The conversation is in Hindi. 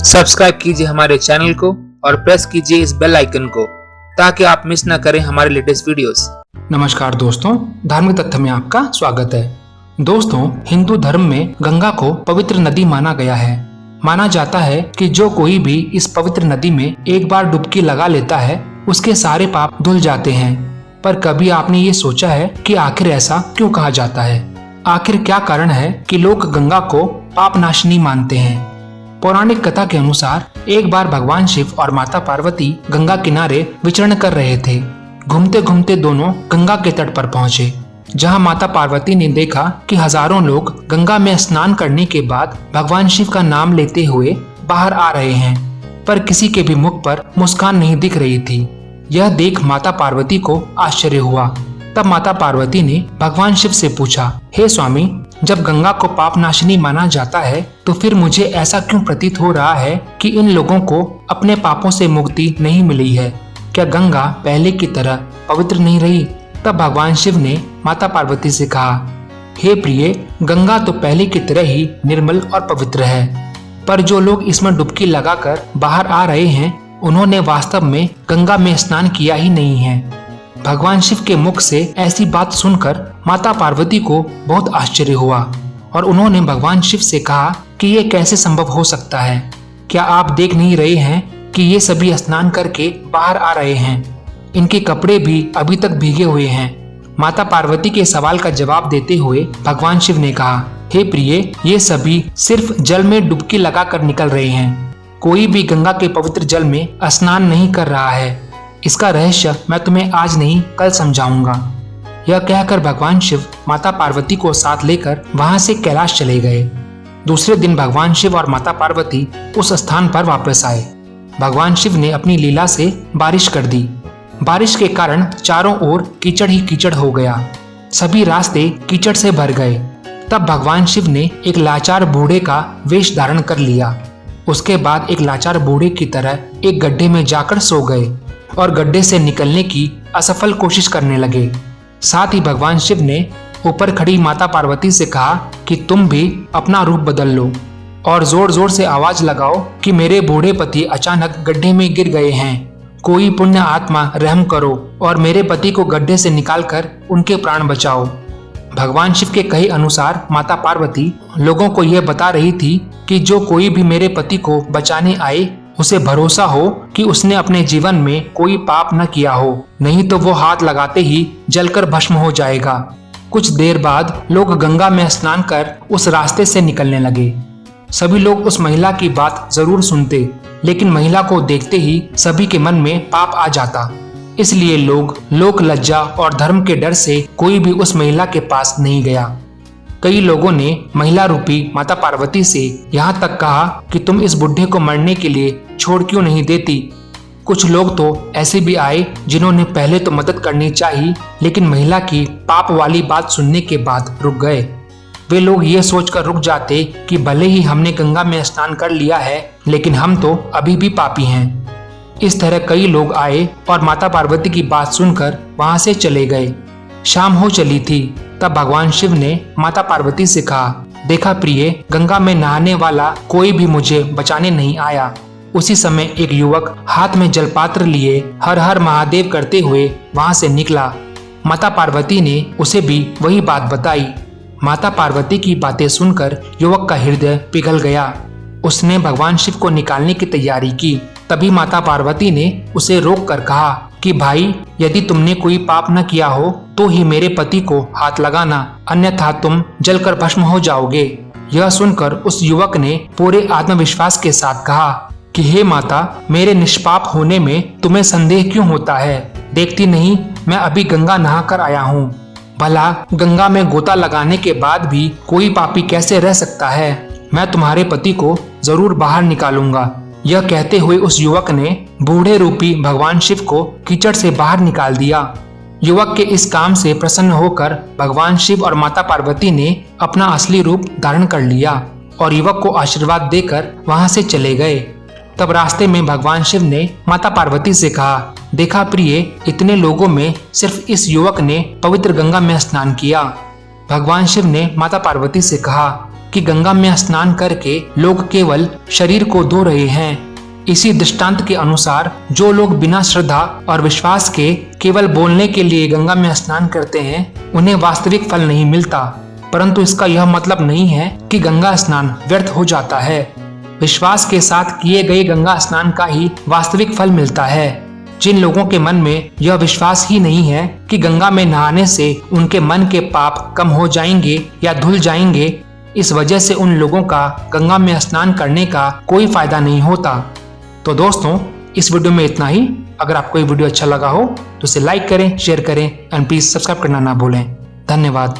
सब्सक्राइब कीजिए हमारे चैनल को और प्रेस कीजिए इस बेल आइकन को ताकि आप मिस न करें हमारे लेटेस्ट वीडियोस। नमस्कार दोस्तों, धार्मिक तथ्य में आपका स्वागत है। दोस्तों, हिंदू धर्म में गंगा को पवित्र नदी माना गया है। माना जाता है कि जो कोई भी इस पवित्र नदी में एक बार डुबकी लगा लेता है उसके सारे पाप धुल जाते हैं। पर कभी आपने ये सोचा है कि आखिर ऐसा क्यों कहा जाता है? आखिर क्या कारण है कि लोग गंगा को पाप नाशिनी मानते हैं? पौराणिक कथा के अनुसार एक बार भगवान शिव और माता पार्वती गंगा किनारे विचरण कर रहे थे। घूमते घूमते दोनों गंगा के तट पर पहुंचे, जहां माता पार्वती ने देखा कि हजारों लोग गंगा में स्नान करने के बाद भगवान शिव का नाम लेते हुए बाहर आ रहे हैं, पर किसी के भी मुख पर मुस्कान नहीं दिख रही थी। यह देख माता पार्वती को आश्चर्य हुआ। तब माता पार्वती ने भगवान शिव से पूछा, हे स्वामी, जब गंगा को पाप नाशिनी माना जाता है तो फिर मुझे ऐसा क्यों प्रतीत हो रहा है कि इन लोगों को अपने पापों से मुक्ति नहीं मिली है? क्या गंगा पहले की तरह पवित्र नहीं रही? तब भगवान शिव ने माता पार्वती से कहा, हे प्रिय, गंगा तो पहले की तरह ही निर्मल और पवित्र है, पर जो लोग इसमें डुबकी लगाकर बाहर आ रहे हैं उन्होंने वास्तव में गंगा में स्नान किया ही नहीं है। भगवान शिव के मुख से ऐसी बात सुनकर माता पार्वती को बहुत आश्चर्य हुआ और उन्होंने भगवान शिव से कहा कि ये कैसे संभव हो सकता है? क्या आप देख नहीं रहे हैं कि ये सभी स्नान करके बाहर आ रहे हैं? इनके कपड़े भी अभी तक भीगे हुए हैं। माता पार्वती के सवाल का जवाब देते हुए भगवान शिव ने कहा, हे प्रिय, ये सभी सिर्फ जल में डुबकी लगाकर निकल रहे हैं। कोई भी गंगा के पवित्र जल में स्नान नहीं कर रहा है। इसका रहस्य मैं तुम्हें आज नहीं कल समझाऊंगा। यह कहकर भगवान शिव माता पार्वती को साथ लेकर वहां से कैलाश चले गए। दूसरे दिन भगवान शिव और माता पार्वती उस स्थान पर वापस आए। भगवान शिव ने अपनी लीला से बारिश कर दी। बारिश के कारण चारों ओर कीचड़ ही कीचड़ हो गया। सभी रास्ते कीचड़ से भर गए। तब भगवान शिव ने एक लाचार बूढ़े का वेश धारण कर लिया। उसके बाद एक लाचार बूढ़े की तरह एक गड्ढे में जाकर सो गए और गड्ढे से निकलने की असफल कोशिश करने लगे। साथ ही भगवान शिव ने ऊपर खड़ी माता पार्वती से कहा कि तुम भी अपना रूप बदल लो और जोर जोर से आवाज लगाओ कि मेरे बूढ़े पति अचानक गड्ढे में गिर गए हैं। कोई पुण्य आत्मा रहम करो और मेरे पति को गड्ढे से निकालकर उनके प्राण बचाओ। भगवान शिव के कहे अनुसार माता पार्वती लोगों को यह बता रही थी कि जो कोई भी मेरे पति को बचाने आए उसे भरोसा हो कि उसने अपने जीवन में कोई पाप न किया हो, नहीं तो वो हाथ लगाते ही जलकर भस्म हो जाएगा। कुछ देर बाद लोग गंगा में स्नान कर उस रास्ते से निकलने लगे। सभी लोग उस महिला की बात जरूर सुनते, लेकिन महिला को देखते ही सभी के मन में पाप आ जाता। इसलिए लोग लोक लज्जा और धर्म के डर से कोई भी उस महिला के पास नहीं गया। कई लोगों ने महिला रूपी माता पार्वती से यहाँ तक कहा कि तुम इस बुढ़े को मरने के लिए छोड़ क्यों नहीं देती। कुछ लोग तो ऐसे भी आए जिन्होंने पहले तो मदद करनी चाहिए, लेकिन महिला की पाप वाली बात सुनने के बाद रुक गए। वे लोग ये सोचकर रुक जाते कि भले ही हमने गंगा में स्नान कर लिया है, लेकिन हम तो अभी भी पापी हैं। इस तरह कई लोग आए और माता पार्वती की बात सुनकर वहां से चले गए। शाम हो चली थी। तब भगवान शिव ने माता पार्वती से कहा, देखा प्रिय, गंगा में नहाने वाला कोई भी मुझे बचाने नहीं आया। उसी समय एक युवक हाथ में जलपात्र लिए हर हर महादेव करते हुए वहां से निकला। माता पार्वती ने उसे भी वही बात बताई। माता पार्वती की बातें सुनकर युवक का हृदय पिघल गया। उसने भगवान शिव को निकालने की तैयारी की। तभी माता पार्वती ने उसे रोक कर कहा कि भाई, यदि तुमने कोई पाप न किया हो तो ही मेरे पति को हाथ लगाना, अन्यथा तुम जलकर भस्म हो जाओगे। यह सुनकर उस युवक ने पूरे आत्मविश्वास के साथ कहा कि हे माता, मेरे निष्पाप होने में तुम्हें संदेह क्यों होता है? देखती नहीं, मैं अभी गंगा नहा कर आया हूँ। भला गंगा में गोता लगाने के बाद भी कोई पापी कैसे रह सकता है? मैं तुम्हारे पति को जरूर बाहर निकालूंगा। यह कहते हुए उस युवक ने बूढ़े रूपी भगवान शिव को कीचड़ से बाहर निकाल दिया। युवक के इस काम से प्रसन्न होकर भगवान शिव और माता पार्वती ने अपना असली रूप धारण कर लिया और युवक को आशीर्वाद देकर वहां से चले गए। तब रास्ते में भगवान शिव ने माता पार्वती से कहा, देखा प्रिय, इतने लोगों में सिर्फ इस युवक ने पवित्र गंगा में स्नान किया। भगवान शिव ने माता पार्वती से कहा, कि गंगा में स्नान करके लोग केवल शरीर को धो रहे हैं। इसी दृष्टांत के अनुसार जो लोग बिना श्रद्धा और विश्वास के केवल बोलने के लिए गंगा में स्नान करते हैं उन्हें वास्तविक फल नहीं मिलता। परंतु इसका यह मतलब नहीं है कि गंगा स्नान व्यर्थ हो जाता है। विश्वास के साथ किए गए गंगा स्नान का ही वास्तविक फल मिलता है। जिन लोगों के मन में यह विश्वास ही नहीं है कि गंगा में नहाने से उनके मन के पाप कम हो जाएंगे या धुल जाएंगे, इस वजह से उन लोगों का गंगा में स्नान करने का कोई फायदा नहीं होता। तो दोस्तों, इस वीडियो में इतना ही। अगर आपको ये वीडियो अच्छा लगा हो तो इसे लाइक करें, शेयर करें एंड प्लीज सब्सक्राइब करना ना भूलें। धन्यवाद।